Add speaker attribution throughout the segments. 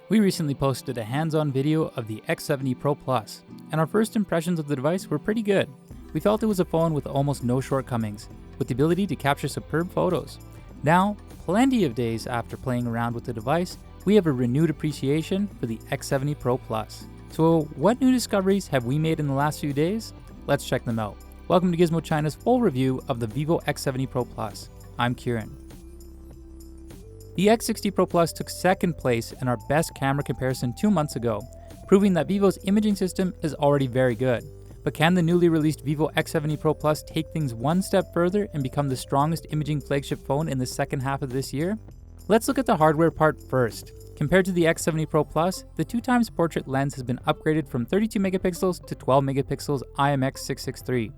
Speaker 1: We recently posted a hands-on video of the X70 Pro Plus, and our first impressions of the device were pretty good. We felt it was a phone with almost no shortcomings, with the ability to capture superb photos. Now, plenty of days after playing around with the device, we have a renewed appreciation for the X70 Pro Plus. So what new discoveries have we made in the last few days? Let's check them out. Welcome to Gizmochina's full review of the Vivo X70 Pro Plus. I'm Kieran. The X60 Pro Plus took second place in our best camera comparison 2 months ago, proving that Vivo's imaging system is already very good. But can the newly released Vivo X70 Pro Plus take things one step further and become the strongest imaging flagship phone in the second half of this year? Let's look at the hardware part first. Compared to the X70 Pro Plus, the 2x portrait lens has been upgraded from 32 megapixels to 12 megapixels IMX663,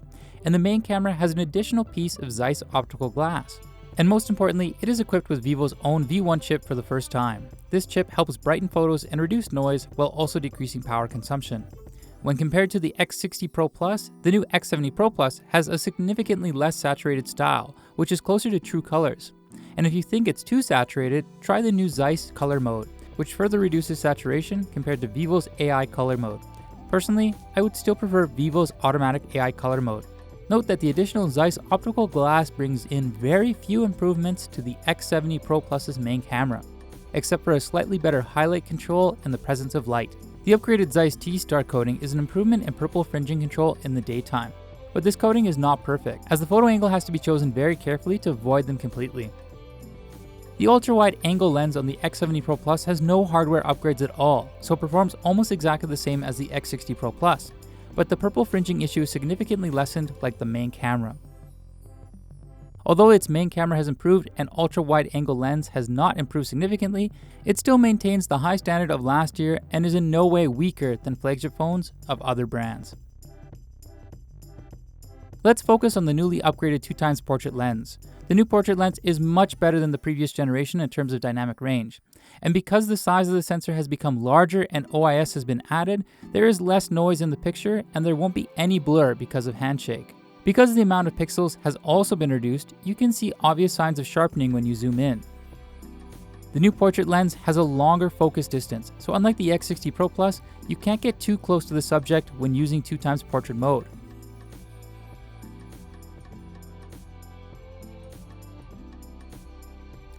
Speaker 1: and the main camera has an additional piece of Zeiss optical glass. And most importantly, it is equipped with Vivo's own V1 chip for the first time. This chip helps brighten photos and reduce noise while also decreasing power consumption. When compared to the X60 Pro Plus, the new X70 Pro Plus has a significantly less saturated style, which is closer to true colors. And if you think it's too saturated, try the new Zeiss color mode, which further reduces saturation compared to Vivo's AI color mode. Personally, I would still prefer Vivo's automatic AI color mode. Note that the additional Zeiss optical glass brings in very few improvements to the X70 Pro Plus's main camera, except for a slightly better highlight control and the presence of light. The upgraded Zeiss T-Star coating is an improvement in purple fringing control in the daytime, but this coating is not perfect, as the photo angle has to be chosen very carefully to avoid them completely. The ultra-wide angle lens on the X70 Pro Plus has no hardware upgrades at all, so it performs almost exactly the same as the X60 Pro Plus. But the purple fringing issue is significantly lessened like the main camera. Although its main camera has improved and ultra-wide angle lens has not improved significantly, it still maintains the high standard of last year and is in no way weaker than flagship phones of other brands. Let's focus on the newly upgraded 2x portrait lens. The new portrait lens is much better than the previous generation in terms of dynamic range. And because the size of the sensor has become larger and OIS has been added, there is less noise in the picture and there won't be any blur because of handshake. Because the amount of pixels has also been reduced, you can see obvious signs of sharpening when you zoom in. The new portrait lens has a longer focus distance, so unlike the X60 Pro Plus, you can't get too close to the subject when using 2x portrait mode.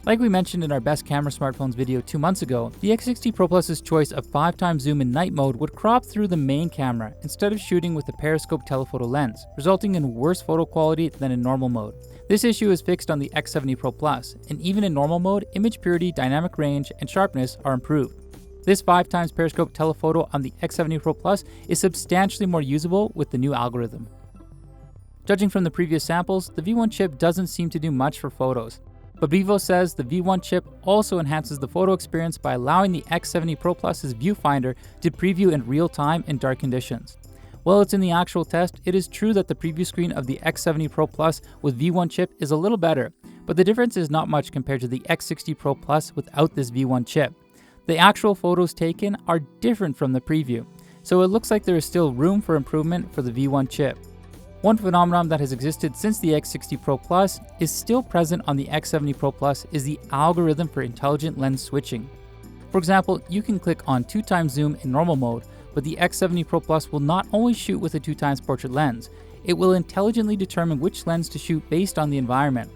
Speaker 1: Like we mentioned in our best camera smartphones video 2 months ago, the X60 Pro Plus's choice of 5x zoom in night mode would crop through the main camera instead of shooting with a periscope telephoto lens, resulting in worse photo quality than in normal mode. This issue is fixed on the X70 Pro Plus, and even in normal mode, image purity, dynamic range, and sharpness are improved. This 5x periscope telephoto on the X70 Pro Plus is substantially more usable with the new algorithm. Judging from the previous samples, the V1 chip doesn't seem to do much for photos. But Vivo says the V1 chip also enhances the photo experience by allowing the X70 Pro Plus's viewfinder to preview in real time in dark conditions. While it's in the actual test, it is true that the preview screen of the X70 Pro Plus with V1 chip is a little better, but the difference is not much compared to the X60 Pro Plus without this V1 chip. The actual photos taken are different from the preview, so it looks like there is still room for improvement for the V1 chip. One phenomenon that has existed since the X60 Pro Plus is still present on the X70 Pro Plus is the algorithm for intelligent lens switching. For example, you can click on 2x zoom in normal mode, but the X70 Pro Plus will not always shoot with a 2x portrait lens. It will intelligently determine which lens to shoot based on the environment.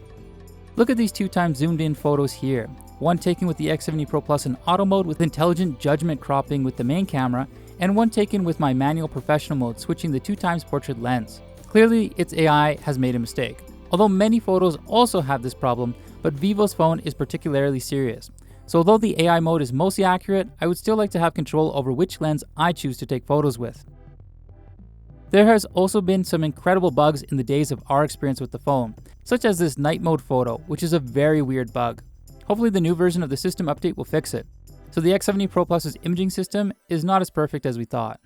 Speaker 1: Look at these 2x zoomed in photos here. One taken with the X70 Pro Plus in auto mode with intelligent judgment cropping with the main camera, and one taken with my manual professional mode switching the 2x portrait lens. Clearly, its AI has made a mistake. Although many photos also have this problem, but Vivo's phone is particularly serious. So although the AI mode is mostly accurate, I would still like to have control over which lens I choose to take photos with. There has also been some incredible bugs in the days of our experience with the phone, such as this night mode photo, which is a very weird bug. Hopefully the new version of the system update will fix it. So the X70 Pro Plus's imaging system is not as perfect as we thought.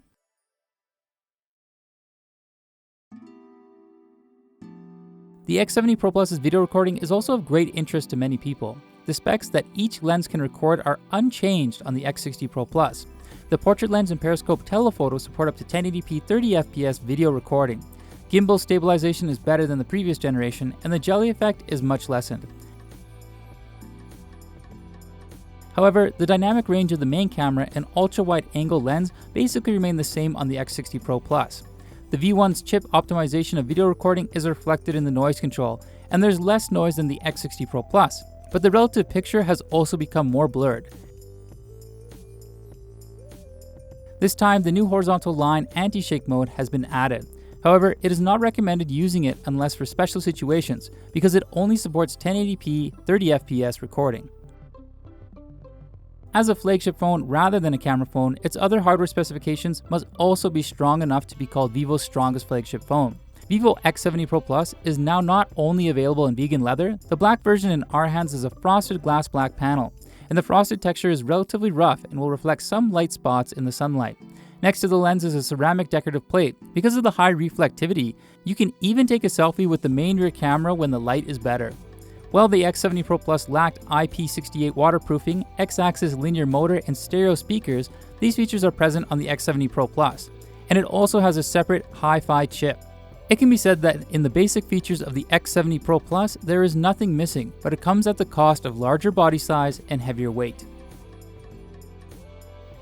Speaker 1: The X70 Pro Plus's video recording is also of great interest to many people. The specs that each lens can record are unchanged on the X60 Pro Plus. The portrait lens and periscope telephoto support up to 1080p 30fps video recording. Gimbal stabilization is better than the previous generation, and the jelly effect is much lessened. However, the dynamic range of the main camera and ultra-wide angle lens basically remain the same on the X60 Pro Plus. The V1's chip optimization of video recording is reflected in the noise control, and there's less noise than the X60 Pro Plus, but the relative picture has also become more blurred. This time, the new horizontal line anti-shake mode has been added. However, it is not recommended using it unless for special situations, because it only supports 1080p 30fps recording. As a flagship phone rather than a camera phone, its other hardware specifications must also be strong enough to be called Vivo's strongest flagship phone. Vivo X70 Pro Plus is now not only available in vegan leather, the black version in our hands is a frosted glass black panel, and the frosted texture is relatively rough and will reflect some light spots in the sunlight. Next to the lens is a ceramic decorative plate. Because of the high reflectivity, you can even take a selfie with the main rear camera when the light is better. While the X70 Pro Plus lacked IP68 waterproofing, X-axis linear motor, and stereo speakers, these features are present on the X70 Pro Plus, and it also has a separate Hi-Fi chip. It can be said that in the basic features of the X70 Pro Plus, there is nothing missing, but it comes at the cost of larger body size and heavier weight.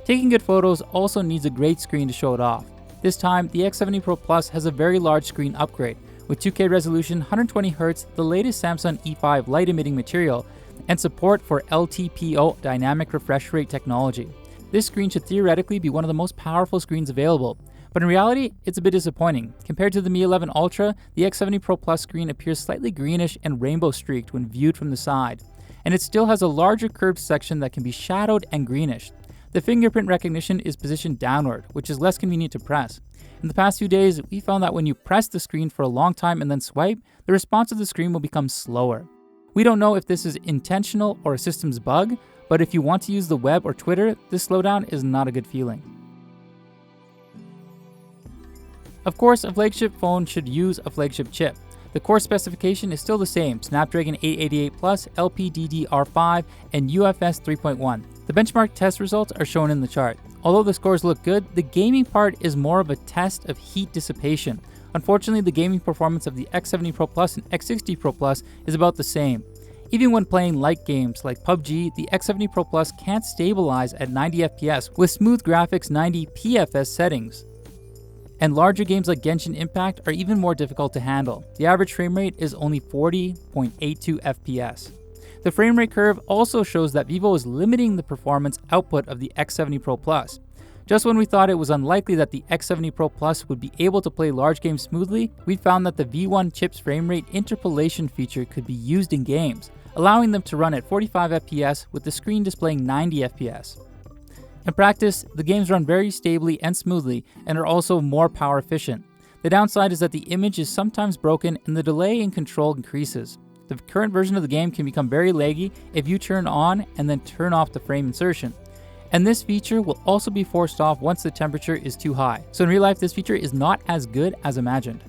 Speaker 1: Taking good photos also needs a great screen to show it off. This time, the X70 Pro Plus has a very large screen upgrade, with 2K resolution, 120Hz, the latest Samsung E5 light-emitting material, and support for LTPO dynamic refresh rate technology. This screen should theoretically be one of the most powerful screens available, but in reality, it's a bit disappointing. Compared to the Mi 11 Ultra, the X70 Pro Plus screen appears slightly greenish and rainbow-streaked when viewed from the side, and it still has a larger curved section that can be shadowed and greenish. The fingerprint recognition is positioned downward, which is less convenient to press. In the past few days, we found that when you press the screen for a long time and then swipe, the response of the screen will become slower. We don't know if this is intentional or a system's bug, but if you want to use the web or Twitter, this slowdown is not a good feeling. Of course, a flagship phone should use a flagship chip. The core specification is still the same: Snapdragon 888 Plus, LPDDR5, and UFS 3.1. The benchmark test results are shown in the chart. Although the scores look good, the gaming part is more of a test of heat dissipation. Unfortunately, the gaming performance of the X70 Pro Plus and X60 Pro Plus is about the same. Even when playing light games like PUBG, the X70 Pro Plus can't stabilize at 90fps with smooth graphics 90pfs settings. And larger games like Genshin Impact are even more difficult to handle. The average frame rate is only 40.82 FPS. The frame rate curve also shows that Vivo is limiting the performance output of the X70 Pro Plus. Just when we thought it was unlikely that the X70 Pro Plus would be able to play large games smoothly, we found that the V1 chip's frame rate interpolation feature could be used in games, allowing them to run at 45 FPS with the screen displaying 90 FPS. In practice, the games run very stably and smoothly and are also more power efficient. The downside is that the image is sometimes broken and the delay in control increases. The current version of the game can become very laggy if you turn on and then turn off the frame insertion. And this feature will also be forced off once the temperature is too high. So in real life, this feature is not as good as imagined.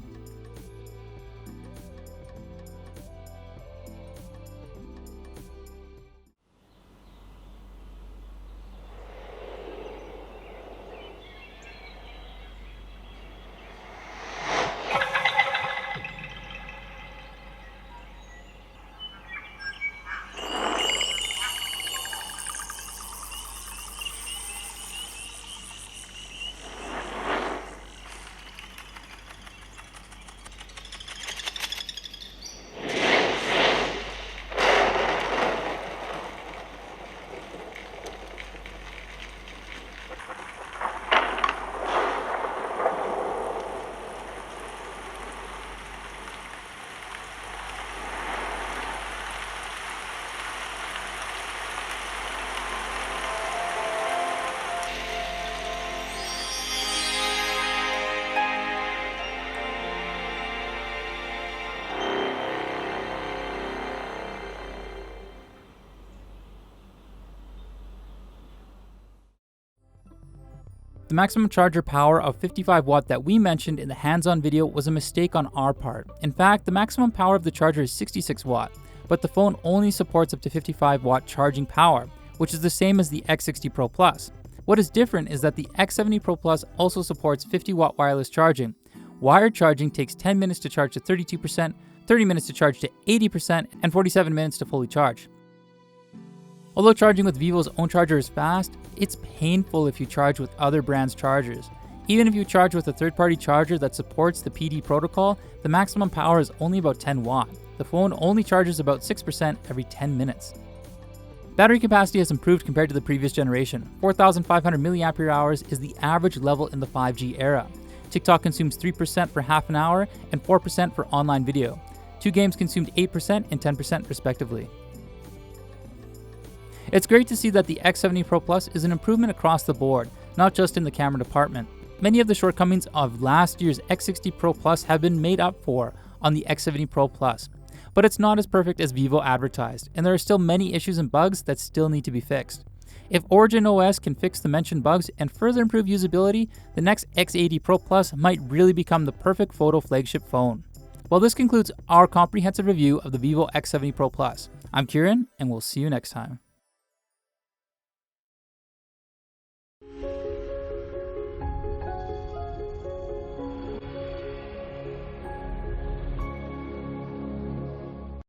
Speaker 1: The maximum charger power of 55 watt that we mentioned in the hands-on video was a mistake on our part. In fact, the maximum power of the charger is 66 watt, but the phone only supports up to 55 watt charging power, which is the same as the X60 Pro Plus. What is different is that the X70 Pro Plus also supports 50 watt wireless charging. Wired charging takes 10 minutes to charge to 32%, 30 minutes to charge to 80%, and 47 minutes to fully charge. Although charging with Vivo's own charger is fast, it's painful if you charge with other brands' chargers. Even if you charge with a third-party charger that supports the PD protocol, the maximum power is only about 10 watt. The phone only charges about 6% every 10 minutes. Battery capacity has improved compared to the previous generation. 4,500 mAh is the average level in the 5G era. TikTok consumes 3% for half an hour and 4% for online video. Two games consumed 8% and 10% respectively. It's great to see that the X70 Pro Plus is an improvement across the board, not just in the camera department. Many of the shortcomings of last year's X60 Pro Plus have been made up for on the X70 Pro Plus. But it's not as perfect as Vivo advertised, and there are still many issues and bugs that still need to be fixed. If Origin OS can fix the mentioned bugs and further improve usability, the next X80 Pro Plus might really become the perfect photo flagship phone. Well, this concludes our comprehensive review of the Vivo X70 Pro Plus. I'm Kieran, and we'll see you next time.